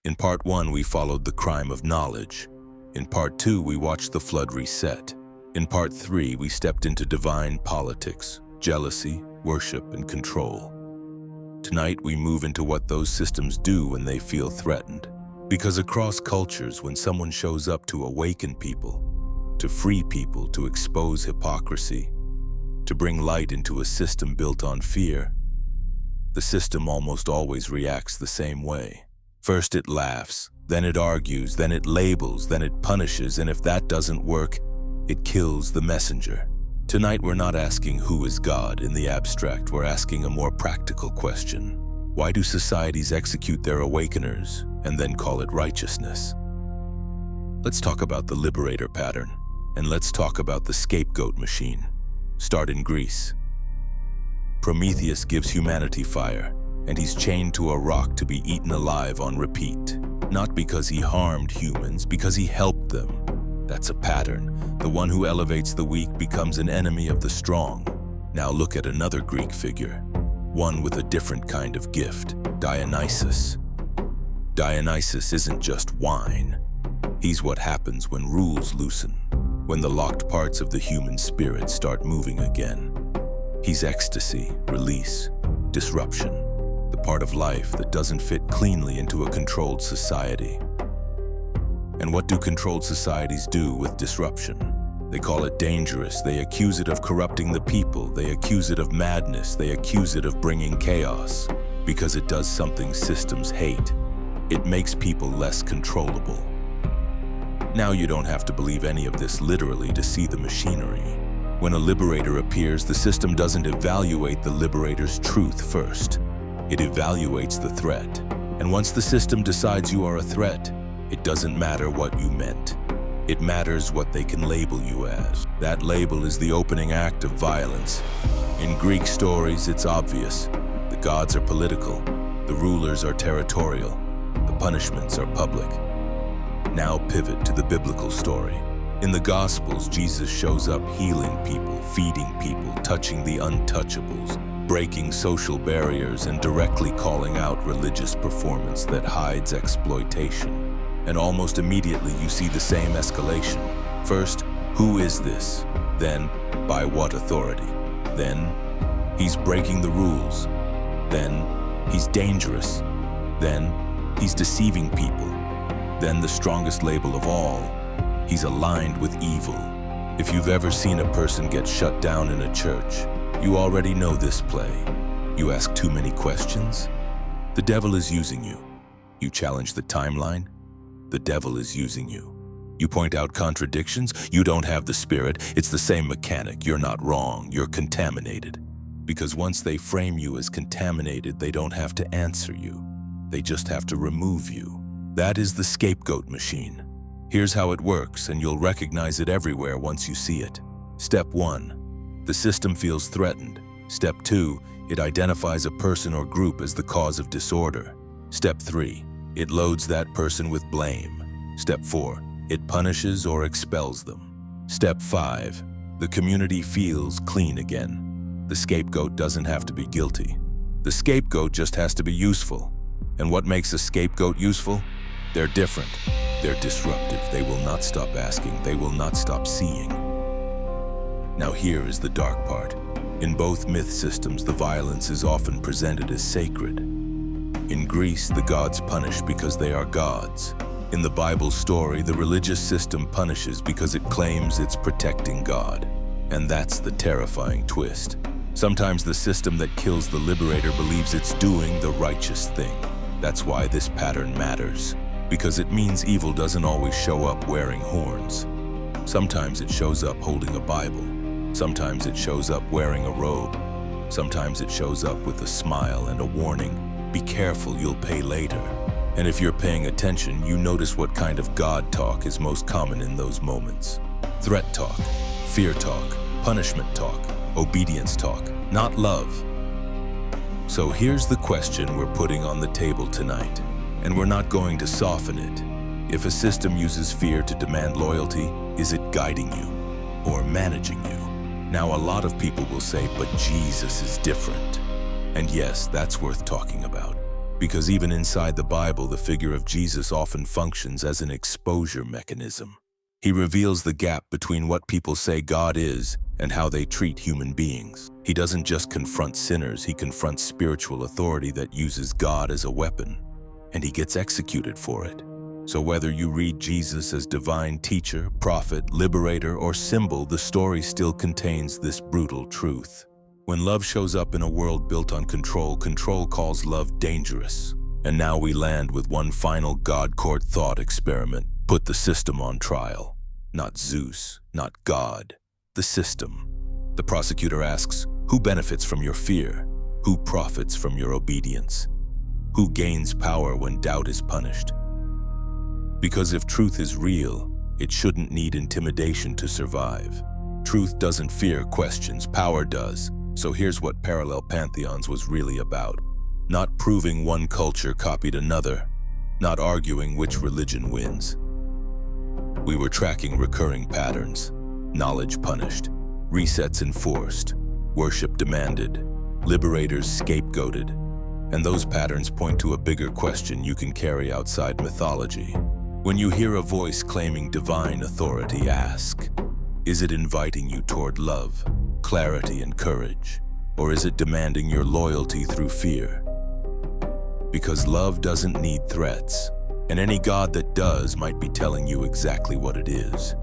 In part 1, we followed the crime of knowledge. In part 2, we watched the flood reset. In part 3, we stepped into divine politics, jealousy, worship, and control. Tonight, we move into what those systems do when they feel threatened. Because across cultures, when someone shows up to awaken people, to free people, to expose hypocrisy, to bring light into a system built on fear, the system almost always reacts the same way. First it laughs, then it argues, then it labels, then it punishes, and if that doesn't work, it kills the messenger. Tonight we're not asking who is God in the abstract, we're asking a more practical question. Why do societies execute their awakeners and then call it righteousness? Let's talk about the Liberator Pattern, and let's talk about the Scapegoat machine. Start in Greece. Prometheus gives humanity fire, and he's chained to a rock to be eaten alive on repeat. Not because he harmed humans, because he helped them. That's a pattern. The one who elevates the weak becomes an enemy of the strong. Now look at another Greek figure, one with a different kind of gift, Dionysus. Dionysus isn't just wine. He's what happens when rules loosen, when the locked parts of the human spirit start moving again. He's ecstasy, release, disruption, the part of life that doesn't fit cleanly into a controlled society. And what do controlled societies do with disruption? They call it dangerous, they accuse it of corrupting the people, they accuse it of madness, they accuse it of bringing chaos, because it does something systems hate. It makes people less controllable. Now you don't have to believe any of this literally to see the machinery. When a liberator appears, the system doesn't evaluate the liberator's truth first. It evaluates the threat. And once the system decides you are a threat, it doesn't matter what you meant. It matters what they can label you as. That label is the opening act of violence. In Greek stories, it's obvious. The gods are political. The rulers are territorial. The punishments are public. Now pivot to the biblical story. In the Gospels, Jesus shows up healing people, feeding people, touching the untouchables, breaking social barriers, and directly calling out religious performance that hides exploitation. And almost immediately you see the same escalation. First, who is this? Then, by what authority? Then, he's breaking the rules. Then, he's dangerous. Then, he's deceiving people. Then the strongest label of all, he's aligned with evil. If you've ever seen a person get shut down in a church, you already know this play. You ask too many questions, the devil is using you. You challenge the timeline, the devil is using you. You point out contradictions, you don't have the spirit, it's the same mechanic, you're not wrong, you're contaminated. Because once they frame you as contaminated, they don't have to answer you. They just have to remove you. That is the scapegoat machine. Here's how it works, and you'll recognize it everywhere once you see it. Step 1. The system feels threatened. Step 2. It identifies a person or group as the cause of disorder. Step 3. It loads that person with blame. Step 4. It punishes or expels them. Step 5. The community feels clean again. The scapegoat doesn't have to be guilty. The scapegoat just has to be useful. And what makes a scapegoat useful? They're different. They're disruptive. They will not stop asking. They will not stop seeing. Now here is the dark part. In both myth systems, the violence is often presented as sacred. In Greece, the gods punish because they are gods. In the Bible story, the religious system punishes because it claims it's protecting God. And that's the terrifying twist. Sometimes the system that kills the liberator believes it's doing the righteous thing. That's why this pattern matters. Because it means evil doesn't always show up wearing horns. Sometimes it shows up holding a Bible. Sometimes it shows up wearing a robe. Sometimes it shows up with a smile and a warning. Be careful, you'll pay later. And if you're paying attention, you notice what kind of God talk is most common in those moments. Threat talk, fear talk, punishment talk, obedience talk, not love. So here's the question we're putting on the table tonight. And we're not going to soften it. If a system uses fear to demand loyalty, is it guiding you or managing you? Now, a lot of people will say, but Jesus is different. And yes, that's worth talking about. Because even inside the Bible, the figure of Jesus often functions as an exposure mechanism. He reveals the gap between what people say God is and how they treat human beings. He doesn't just confront sinners, he confronts spiritual authority that uses God as a weapon, and he gets executed for it. So whether you read Jesus as divine teacher, prophet, liberator, or symbol, the story still contains this brutal truth. When love shows up in a world built on control, control calls love dangerous. And now we land with one final God-court thought experiment. Put the system on trial. Not Zeus, not God. The system. The prosecutor asks, who benefits from your fear? Who profits from your obedience? Who gains power when doubt is punished? Because if truth is real, it shouldn't need intimidation to survive. Truth doesn't fear questions, power does. So here's what Parallel Pantheons was really about. Not proving one culture copied another, not arguing which religion wins. We were tracking recurring patterns, knowledge punished, resets enforced, worship demanded, liberators scapegoated. And those patterns point to a bigger question you can carry outside mythology. When you hear a voice claiming divine authority, ask, is it inviting you toward love, clarity, and courage? Or is it demanding your loyalty through fear? Because love doesn't need threats, and any God that does might be telling you exactly what it is.